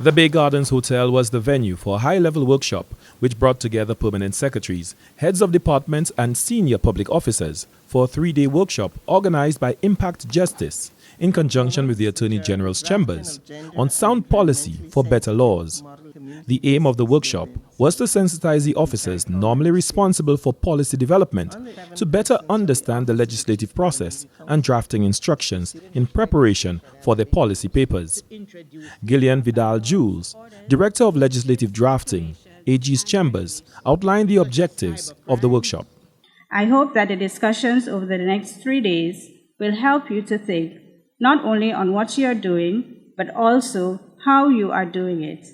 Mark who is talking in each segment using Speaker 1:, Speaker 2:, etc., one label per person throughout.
Speaker 1: The Bay Gardens Hotel was the venue for a high-level workshop which brought together permanent secretaries, heads of departments and senior public officers for a 3-day workshop organized by Impact Justice in conjunction with the Attorney General's Chambers on sound policy for better laws. The aim of the workshop was to sensitize the officers normally responsible for policy development to better understand the legislative process and drafting instructions in preparation for their policy papers. Gillian Vidal-Jules, Director of Legislative Drafting, AG's Chambers, outlined the objectives of the workshop.
Speaker 2: I hope that the discussions over the next 3 days will help you to think not only on what you are doing, but also how you are doing it,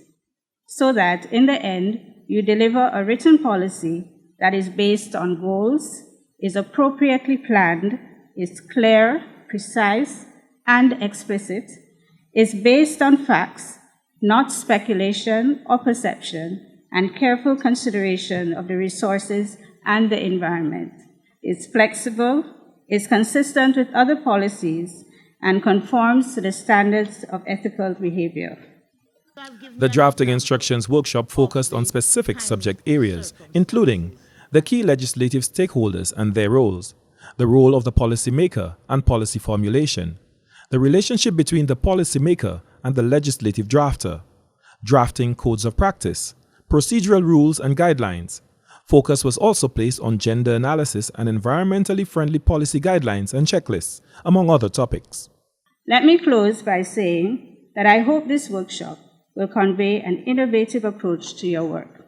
Speaker 2: so that in the end, you deliver a written policy that is based on goals, is appropriately planned, is clear, precise, and explicit, is based on facts, not speculation or perception, and careful consideration of the resources and the environment, is flexible, is consistent with other policies, and conforms to the standards of ethical behavior.
Speaker 1: The drafting instructions workshop focused on specific subject areas, including the key legislative stakeholders and their roles, the role of the policymaker and policy formulation, the relationship between the policymaker and the legislative drafter, drafting codes of practice, procedural rules and guidelines. Focus was also placed on gender analysis and environmentally friendly policy guidelines and checklists, among other topics.
Speaker 2: Let me close by saying that I hope this workshop will convey an innovative approach to your work.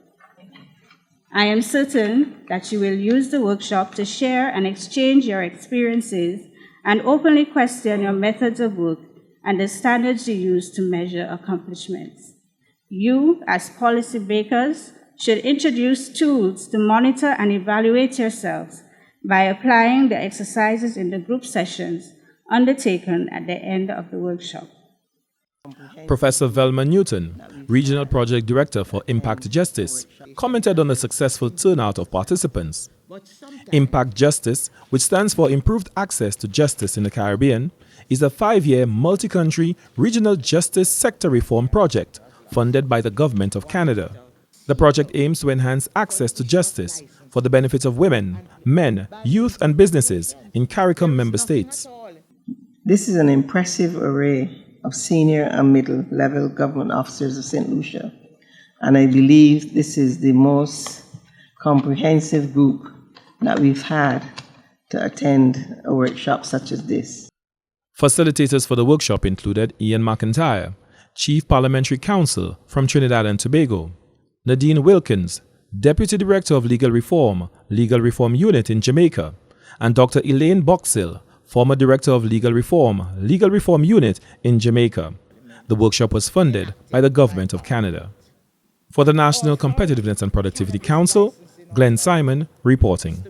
Speaker 2: I am certain that you will use the workshop to share and exchange your experiences and openly question your methods of work and the standards you use to measure accomplishments. You, as policymakers, should introduce tools to monitor and evaluate yourselves by applying the exercises in the group sessions undertaken at the end of the workshop.
Speaker 1: Professor Velma Newton, Regional Project Director for Impact Justice, commented on the successful turnout of participants. Impact Justice, which stands for Improved Access to Justice in the Caribbean, is a 5-year multi-country regional justice sector reform project funded by the Government of Canada. The project aims to enhance access to justice for the benefit of women, men, youth and businesses in CARICOM member states.
Speaker 3: This is an impressive array of senior and middle-level government officers of St. Lucia, and I believe this is the most comprehensive group that we've had to attend a workshop such as this.
Speaker 1: Facilitators for the workshop included Ian McIntyre, Chief Parliamentary Counsel from Trinidad and Tobago, Nadine Wilkins, Deputy Director of Legal Reform Unit in Jamaica, and Dr. Elaine Boxell, former Director of Legal Reform Unit in Jamaica. The workshop was funded by the Government of Canada. For the National Competitiveness and Productivity Council, Glenn Simon reporting.